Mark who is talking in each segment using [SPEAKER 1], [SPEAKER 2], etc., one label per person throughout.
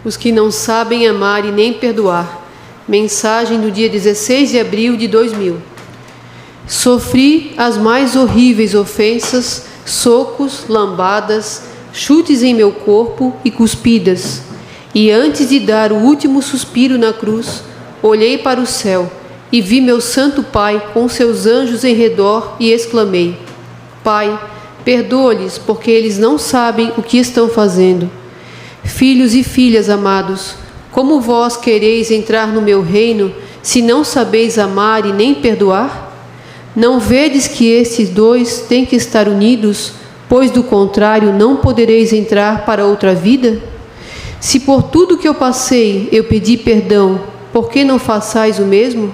[SPEAKER 1] os que não sabem amar e nem perdoar. Mensagem do dia 16 de abril de 2000. Sofri as mais horríveis ofensas, socos, lambadas, chutes em meu corpo e cuspidas. E antes de dar o último suspiro na cruz, olhei para o céu e vi meu santo Pai com seus anjos em redor e exclamei: Pai, perdoa-lhes, porque eles não sabem o que estão fazendo. Filhos e filhas amados, como vós quereis entrar no meu reino, se não sabeis amar e nem perdoar? Não vedes que estes dois têm que estar unidos, pois do contrário não podereis entrar para outra vida? Se por tudo que eu passei eu pedi perdão, por que não façais o mesmo?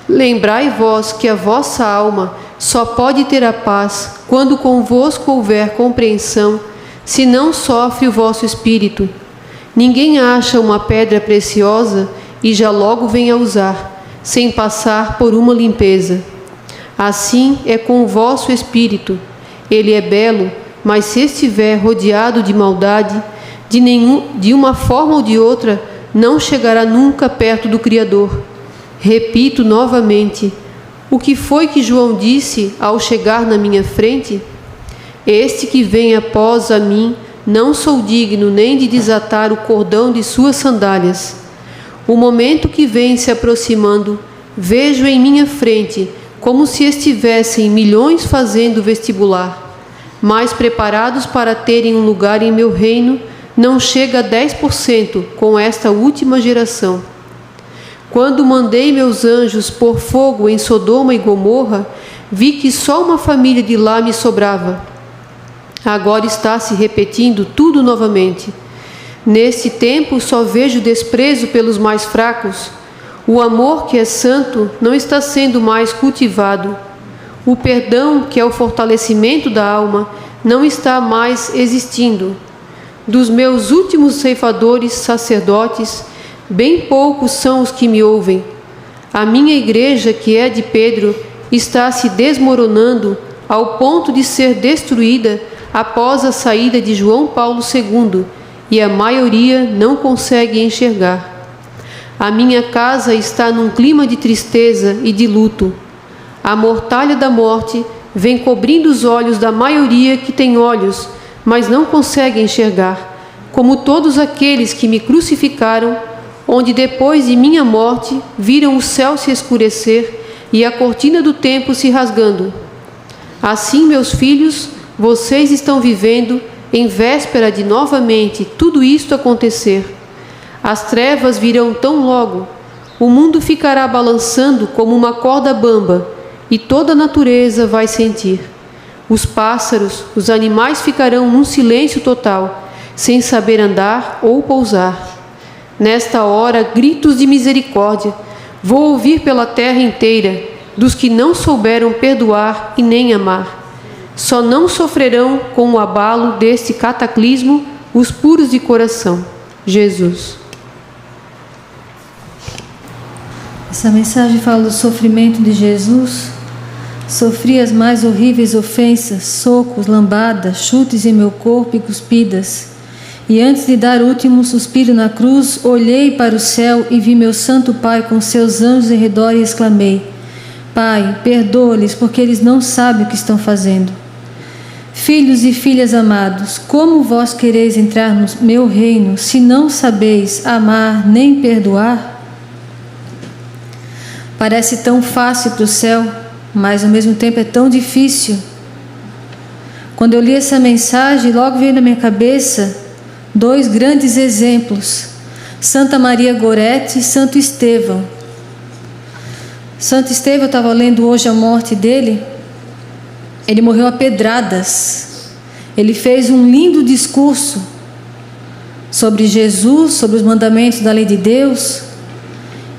[SPEAKER 1] Lembrai vós que a vossa alma só pode ter a paz quando convosco houver compreensão, se não sofre o vosso espírito. Ninguém acha uma pedra preciosa e já logo vem a usar, sem passar por uma limpeza. Assim é com o vosso espírito. Ele é belo, mas se estiver rodeado de maldade, de uma forma ou de outra, não chegará nunca perto do Criador. Repito novamente, o que foi que João disse ao chegar na minha frente? Este que vem após a mim, não sou digno nem de desatar o cordão de suas sandálias. O momento que vem se aproximando, vejo em minha frente, como se estivessem milhões fazendo vestibular, mas preparados para terem um lugar em meu reino, não chega a 10% com esta última geração. Quando mandei meus anjos pôr fogo em Sodoma e Gomorra, vi que só uma família de lá me sobrava. Agora está se repetindo tudo novamente. Neste tempo só vejo desprezo pelos mais fracos. O amor, que é santo, não está sendo mais cultivado. O perdão, que é o fortalecimento da alma, não está mais existindo. Dos meus últimos ceifadores sacerdotes, bem poucos são os que me ouvem. A minha igreja, que é de Pedro, está se desmoronando ao ponto de ser destruída após a saída de João Paulo II, e a maioria não consegue enxergar. A minha casa está num clima de tristeza e de luto. A mortalha da morte vem cobrindo os olhos da maioria que tem olhos, mas não consegue enxergar, como todos aqueles que me crucificaram, onde depois de minha morte viram o céu se escurecer e a cortina do tempo se rasgando. Assim, meus filhos, vocês estão vivendo em véspera de novamente tudo isto acontecer. As trevas virão tão logo, o mundo ficará balançando como uma corda bamba, e toda a natureza vai sentir. Os pássaros, os animais ficarão num silêncio total, sem saber andar ou pousar. Nesta hora, gritos de misericórdia vou ouvir pela terra inteira, dos que não souberam perdoar e nem amar. Só não sofrerão com o abalo deste cataclismo os puros de coração. Jesus.
[SPEAKER 2] Essa mensagem fala do sofrimento de Jesus. Sofri as mais horríveis ofensas, socos, lambadas, chutes em meu corpo e cuspidas. E antes de dar o último suspiro na cruz, olhei para o céu e vi meu santo Pai com seus anjos em redor e exclamei: Pai, perdoa-lhes, porque eles não sabem o que estão fazendo. Filhos e filhas amados, como vós quereis entrar no meu reino, se não sabeis amar nem perdoar? Parece tão fácil para o céu, mas ao mesmo tempo é tão difícil. Quando eu li essa mensagem, logo veio na minha cabeça dois grandes exemplos: Santa Maria Gorete e Santo Estevão. Santo Estevão, eu estava lendo hoje a morte dele. Ele morreu a pedradas. Ele fez um lindo discurso sobre Jesus, sobre os mandamentos da lei de Deus.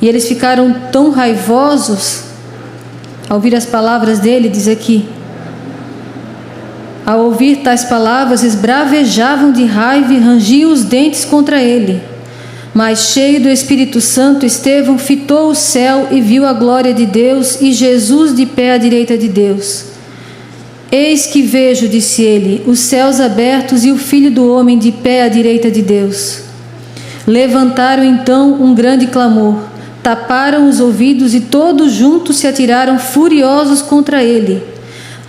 [SPEAKER 2] E eles ficaram tão raivosos ao ouvir as palavras dele. Diz aqui: ao ouvir tais palavras, esbravejavam de raiva e rangiam os dentes contra ele. Mas, cheio do Espírito Santo, Estevão fitou o céu e viu a glória de Deus e Jesus de pé à direita de Deus. Eis que vejo, disse ele, os céus abertos e o Filho do Homem de pé à direita de Deus. Levantaram então um grande clamor, taparam os ouvidos e todos juntos se atiraram furiosos contra ele.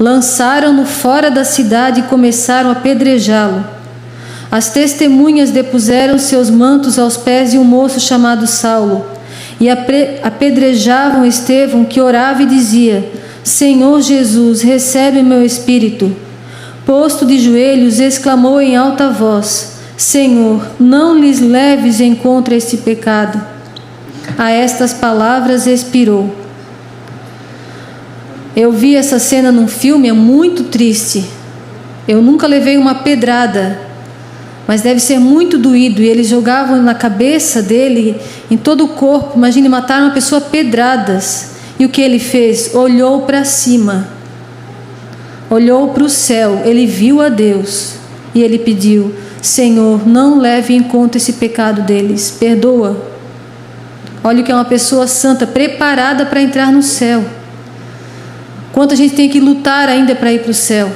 [SPEAKER 2] Lançaram-no fora da cidade e começaram a apedrejá-lo. As testemunhas depuseram seus mantos aos pés de um moço chamado Saulo e apedrejavam Estevão, que orava e dizia: Senhor Jesus, recebe o meu espírito. Posto de joelhos, exclamou em alta voz: Senhor, não lhes leves em conta este pecado. A estas palavras expirou. Eu vi essa cena num filme, é muito triste. Eu nunca levei uma pedrada, mas deve ser muito doído. E eles jogavam na cabeça dele, em todo o corpo. Imagine, mataram uma pessoa a pedradas. E o que ele fez? Olhou para cima, olhou para o céu, ele viu a Deus e ele pediu: Senhor, não leve em conta esse pecado deles, perdoa. Olha o que é uma pessoa santa, preparada para entrar no céu. Quanto a gente tem que lutar ainda para ir para o céu.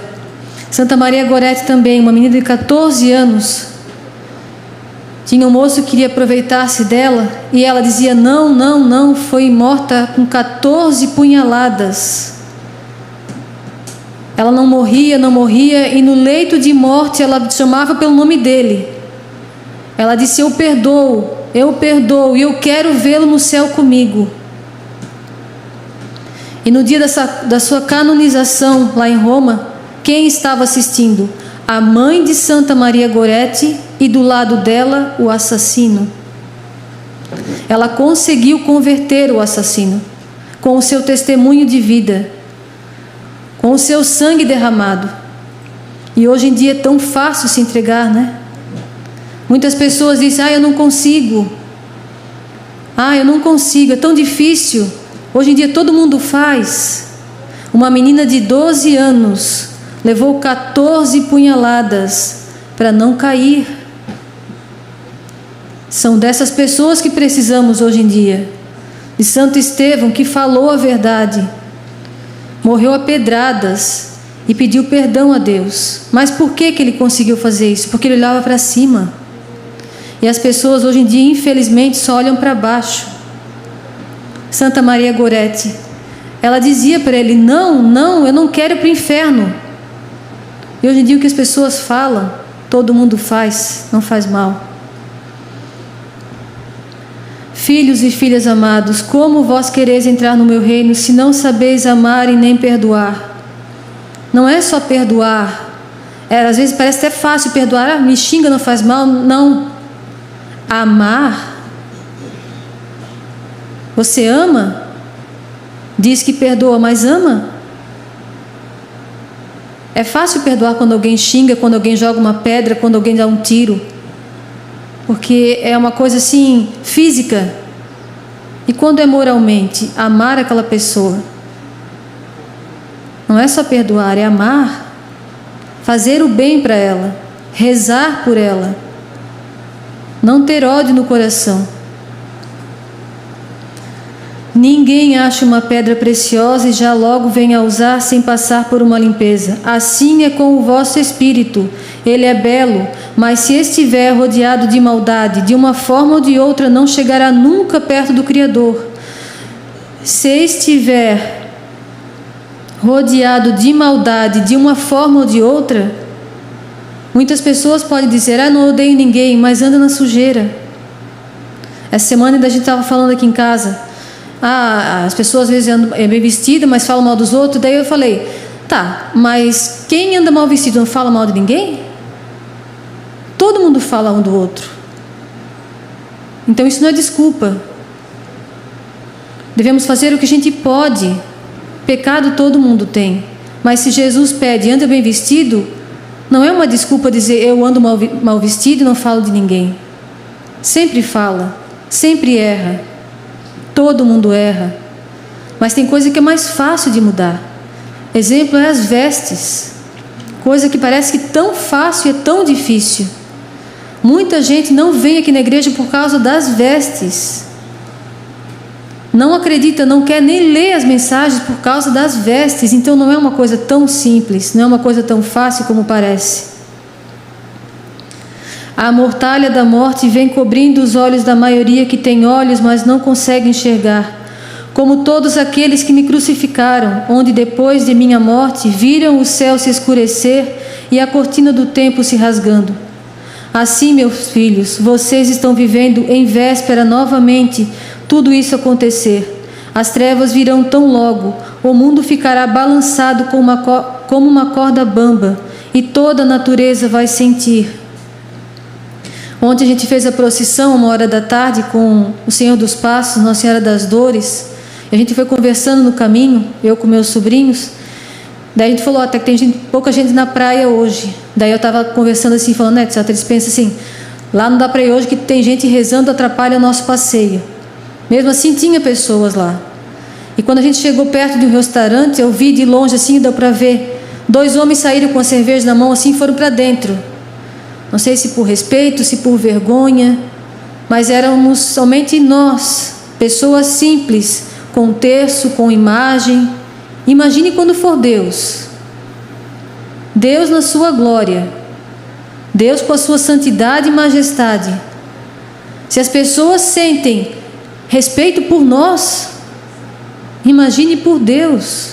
[SPEAKER 2] Santa Maria Gorete também, uma menina de 14 anos. Tinha um moço que queria aproveitar-se dela e ela dizia: não, não, não. Foi morta com 14 punhaladas. Ela não morria, não morria, e no leito de morte ela chamava pelo nome dele. Ela disse: eu perdoo, e eu quero vê-lo no céu comigo. E no dia da sua canonização lá em Roma, quem estava assistindo? A mãe de Santa Maria Gorete e do lado dela o assassino. Ela conseguiu converter o assassino com o seu testemunho de vida, com o seu sangue derramado. E hoje em dia é tão fácil se entregar, né? Muitas pessoas dizem: eu não consigo. Eu não consigo, é tão difícil. Hoje em dia todo mundo faz. Uma menina de 12 anos levou 14 punhaladas para não cair. São dessas pessoas que precisamos hoje em dia. De Santo Estevão, que falou a verdade, morreu a pedradas e pediu perdão a Deus. Mas por que ele conseguiu fazer isso? Porque ele olhava para cima. E as pessoas hoje em dia, infelizmente, só olham para baixo. Santa Maria Gorete, ela dizia para ele: não, não, eu não quero ir para o inferno. E hoje em dia o que as pessoas falam, todo mundo faz, não faz mal. Filhos e filhas amados, como vós quereis entrar no meu reino, se não sabeis amar e nem perdoar? Não é só perdoar. Às vezes parece até fácil perdoar, me xinga, não faz mal. Não. Amar. Você ama? Diz que perdoa, mas ama? É fácil perdoar quando alguém xinga, quando alguém joga uma pedra, quando alguém dá um tiro, porque é uma coisa assim, física. E quando é moralmente, amar aquela pessoa, não é só perdoar, é amar, fazer o bem para ela, rezar por ela, não ter ódio no coração. Ninguém acha uma pedra preciosa e já logo vem a usar sem passar por uma limpeza. Assim é com o vosso espírito. Ele é belo, mas se estiver rodeado de maldade, de uma forma ou de outra, não chegará nunca perto do Criador. Se estiver rodeado de maldade, de uma forma ou de outra, muitas pessoas podem dizer: não odeio ninguém, mas anda na sujeira. Essa semana ainda a gente estava falando aqui em casa. As pessoas às vezes andam bem vestidas, mas falam mal dos outros. Daí eu falei: tá, mas quem anda mal vestido não fala mal de ninguém? Todo mundo fala um do outro. Então isso não é desculpa. Devemos fazer o que a gente pode. Pecado todo mundo tem. Mas se Jesus pede: anda bem vestido, não é uma desculpa dizer: eu ando mal vestido e não falo de ninguém. Sempre fala, sempre erra. Todo mundo erra, mas tem coisa que é mais fácil de mudar. Exemplo é as vestes, coisa que parece que tão fácil e é tão difícil. Muita gente não vem aqui na igreja por causa das vestes, não acredita, não quer nem ler as mensagens por causa das vestes. Então não é uma coisa tão simples, não é uma coisa tão fácil como parece. A mortalha da morte vem cobrindo os olhos da maioria que tem olhos, mas não consegue enxergar. Como todos aqueles que me crucificaram, onde depois de minha morte viram o céu se escurecer e a cortina do tempo se rasgando. Assim, meus filhos, vocês estão vivendo em véspera novamente tudo isso acontecer. As trevas virão tão logo, o mundo ficará balançado como uma corda bamba, e toda a natureza vai sentir. Ontem a gente fez a procissão, 1h da tarde, com o Senhor dos Passos, Nossa Senhora das Dores. E a gente foi conversando no caminho, eu com meus sobrinhos. Daí a gente falou, até que tem pouca gente na praia hoje. Daí eu estava conversando assim, falando, né, eles pensam assim, lá não dá para ir hoje que tem gente rezando, atrapalha o nosso passeio. Mesmo assim tinha pessoas lá. E quando a gente chegou perto de um restaurante, eu vi de longe assim, deu para ver, 2 homens saíram com a cerveja na mão assim e foram para dentro. Não sei se por respeito, se por vergonha, mas éramos somente nós, pessoas simples, com terço, com imagem. Imagine quando for Deus. Deus na sua glória. Deus com a sua santidade e majestade. Se as pessoas sentem respeito por nós, imagine por Deus.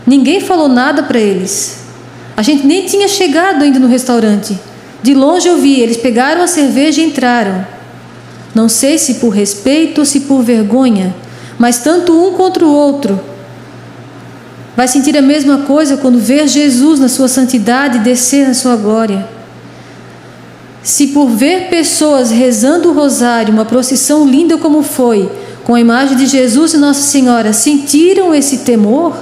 [SPEAKER 2] Ninguém falou nada para eles. A gente nem tinha chegado ainda no restaurante. De longe eu vi, eles pegaram a cerveja e entraram. Não sei se por respeito ou se por vergonha, mas tanto um contra o outro vai sentir a mesma coisa quando ver Jesus na sua santidade descer na sua glória. Se por ver pessoas rezando o rosário, uma procissão linda como foi, com a imagem de Jesus e Nossa Senhora, sentiram esse temor,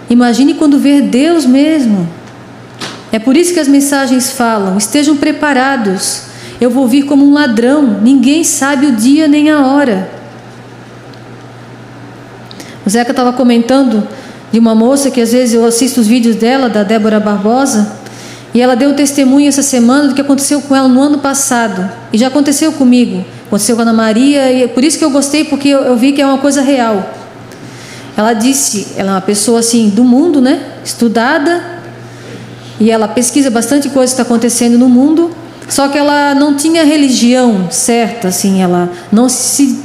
[SPEAKER 2] imagine quando ver Deus mesmo. É por isso que as mensagens falam, estejam preparados, eu vou vir como um ladrão, ninguém sabe o dia nem a hora. O Zeca estava comentando de uma moça que às vezes eu assisto os vídeos dela, da Débora Barbosa, e ela deu um testemunho essa semana do que aconteceu com ela no ano passado, e já aconteceu comigo, aconteceu com a Ana Maria, e é por isso que eu gostei, porque eu vi que é uma coisa real. Ela disse, ela é uma pessoa assim do mundo, né, estudada, e ela pesquisa bastante coisa que está acontecendo no mundo, só que ela não tinha religião certa, assim, ela não se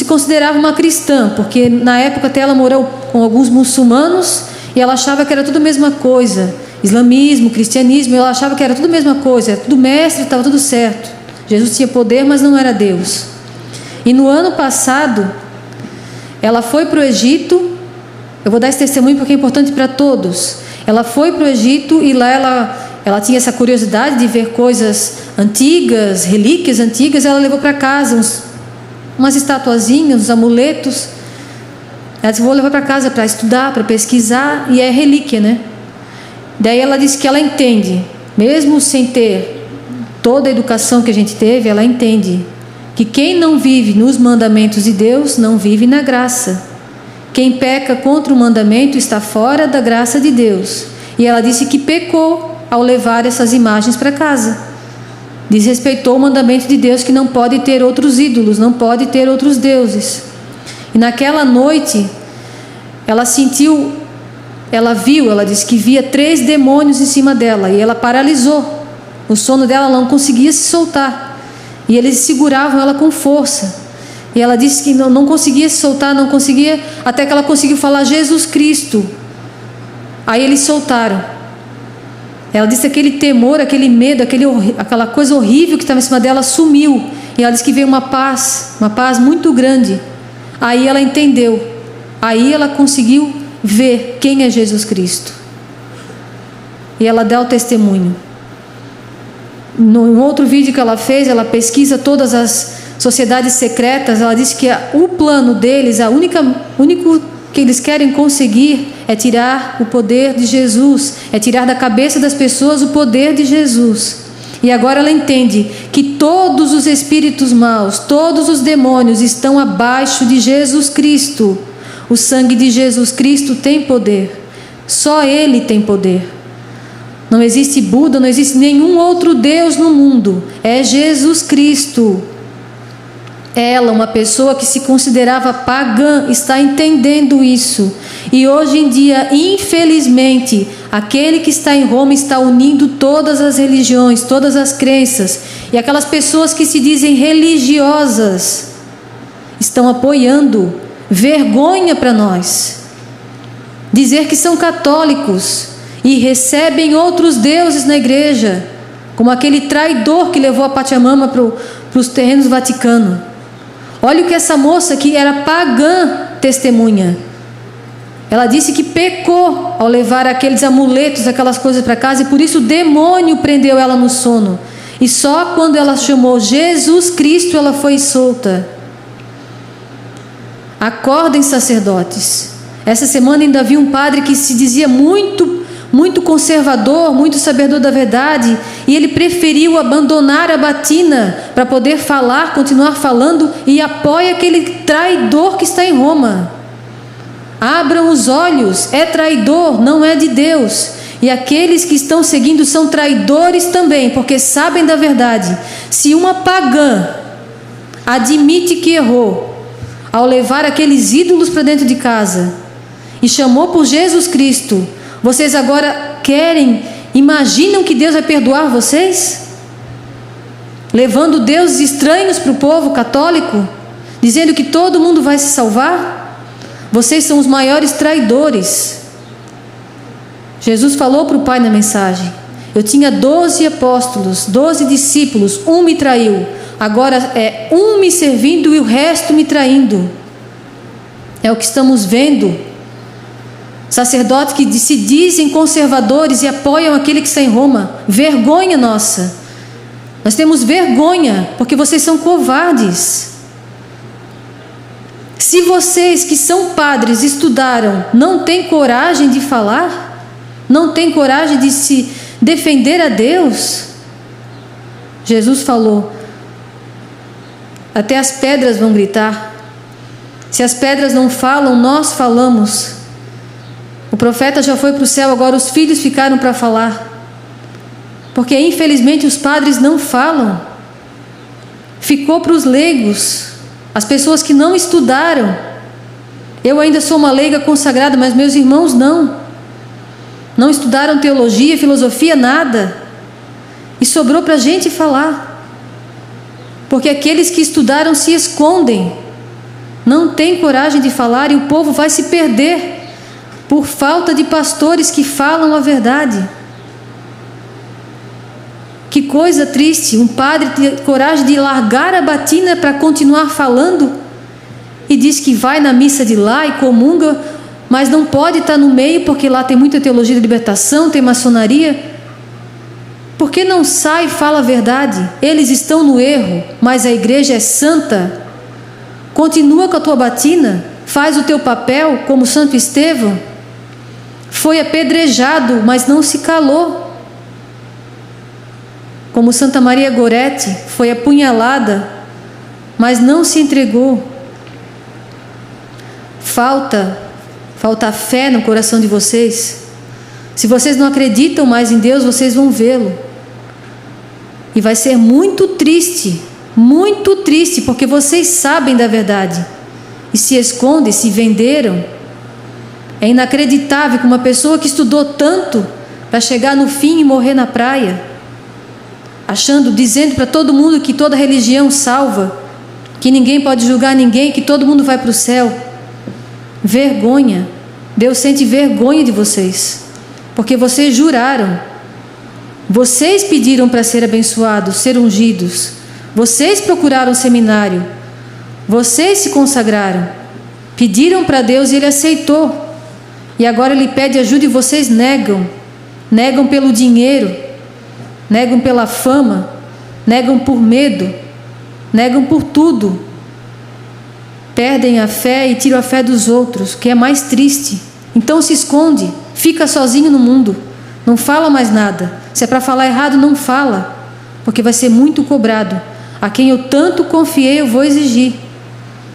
[SPEAKER 2] considerava uma cristã, porque na época até ela morou com alguns muçulmanos e ela achava que era tudo a mesma coisa, islamismo, cristianismo, ela achava que era tudo a mesma coisa, era tudo mestre, estava tudo certo. Jesus tinha poder, mas não era Deus. E no ano passado, ela foi para o Egito, eu vou dar esse testemunho porque é importante para todos. Ela foi para o Egito e lá ela tinha essa curiosidade de ver coisas antigas, relíquias antigas, ela levou para casa umas estatuazinhas, uns amuletos. Ela disse, vou levar para casa para estudar, para pesquisar, e é relíquia, né? Daí ela disse que ela entende, mesmo sem ter toda a educação que a gente teve, ela entende que quem não vive nos mandamentos de Deus, não vive na graça. Quem peca contra o mandamento está fora da graça de Deus. E ela disse que pecou ao levar essas imagens para casa. Desrespeitou o mandamento de Deus que não pode ter outros ídolos, não pode ter outros deuses. E naquela noite, ela disse que via 3 demônios em cima dela, e ela paralisou. O sono dela não conseguia se soltar, e eles seguravam ela com força. E ela disse que não conseguia se soltar, não conseguia, até que ela conseguiu falar Jesus Cristo. Aí eles soltaram. Ela disse que aquele temor, aquele medo, aquela coisa horrível que estava em cima dela sumiu. E ela disse que veio uma paz muito grande. Aí ela entendeu. Aí ela conseguiu ver quem é Jesus Cristo. E ela dá o testemunho. No outro vídeo que ela fez, ela pesquisa todas as sociedades secretas. Ela disse que o plano deles, o único que eles querem conseguir é tirar o poder de Jesus, é tirar da cabeça das pessoas o poder de Jesus. E agora ela entende que todos os espíritos maus, todos os demônios estão abaixo de Jesus Cristo. O sangue de Jesus Cristo tem poder, só Ele tem poder. Não existe Buda, não existe nenhum outro Deus no mundo, é Jesus Cristo. Ela, uma pessoa que se considerava pagã, está entendendo isso. E hoje em dia, infelizmente, aquele que está em Roma está unindo todas as religiões, todas as crenças. E aquelas pessoas que se dizem religiosas estão apoiando. Vergonha para nós. Dizer que são católicos e recebem outros deuses na igreja, como aquele traidor que levou a Pachamama para os terrenos Vaticano. Olha o que essa moça que era pagã testemunha. Ela disse que pecou ao levar aqueles amuletos, aquelas coisas para casa, e por isso o demônio prendeu ela no sono. E só quando ela chamou Jesus Cristo, ela foi solta. Acordem, sacerdotes. Essa semana ainda vi um padre que se dizia muito conservador, muito sabedor da verdade, e ele preferiu abandonar a batina para poder falar, continuar falando, e apoia aquele traidor que está em Roma. Abram os olhos, é traidor, não é de Deus. E aqueles que estão seguindo são traidores também, porque sabem da verdade. Se uma pagã admite que errou ao levar aqueles ídolos para dentro de casa e chamou por Jesus Cristo, vocês agora imaginam que Deus vai perdoar vocês? Levando deuses estranhos para o povo católico, dizendo que todo mundo vai se salvar? Vocês são os maiores traidores. Jesus falou para o Pai na mensagem: eu tinha 12 apóstolos, 12 discípulos, um me traiu. Agora é um me servindo e o resto me traindo. É o que estamos vendo. Sacerdotes que se dizem conservadores e apoiam aquele que está em Roma. Vergonha nossa. Nós temos vergonha, porque vocês são covardes. Se vocês que são padres estudaram, não têm coragem de falar, não têm coragem de se defender a Deus. Jesus falou: até as pedras vão gritar. Se as pedras não falam, nós falamos. O profeta já foi para o céu, agora os filhos ficaram para falar. Porque infelizmente os padres não falam. Ficou para os leigos, as pessoas que não estudaram. Eu ainda sou uma leiga consagrada, mas meus irmãos não. Não estudaram teologia, filosofia, nada. E sobrou para a gente falar. Porque aqueles que estudaram se escondem. Não têm coragem de falar e o povo vai se perder por falta de pastores que falam a verdade. Que coisa triste, um padre ter coragem de largar a batina para continuar falando e diz que vai na missa de lá e comunga, mas não pode estar no meio porque lá tem muita teologia de libertação, tem maçonaria. Por que não sai e fala a verdade? Eles estão no erro, mas a igreja é santa. Continua com a tua batina, faz o teu papel como Santo Estevão. Foi apedrejado, mas não se calou. Como Santa Maria Goretti, foi apunhalada, mas não se entregou. Falta fé no coração de vocês. Se vocês não acreditam mais em Deus, vocês vão vê-lo. E vai ser muito triste, porque vocês sabem da verdade e se escondem, se venderam. É inacreditável que uma pessoa que estudou tanto para chegar no fim e morrer na praia, dizendo para todo mundo que toda religião salva, que ninguém pode julgar ninguém, que todo mundo vai para o céu. Vergonha. Deus sente vergonha de vocês, porque vocês juraram. Vocês pediram para ser abençoados, ser ungidos. Vocês procuraram seminário. Vocês se consagraram. Pediram para Deus e Ele aceitou. E agora Ele pede ajuda e vocês negam. Negam pelo dinheiro, negam pela fama, negam por medo, negam por tudo. Perdem a fé e tiram a fé dos outros, que é mais triste. Então se esconde, fica sozinho no mundo, não fala mais nada. Se é para falar errado, não fala, porque vai ser muito cobrado. A quem eu tanto confiei, eu vou exigir.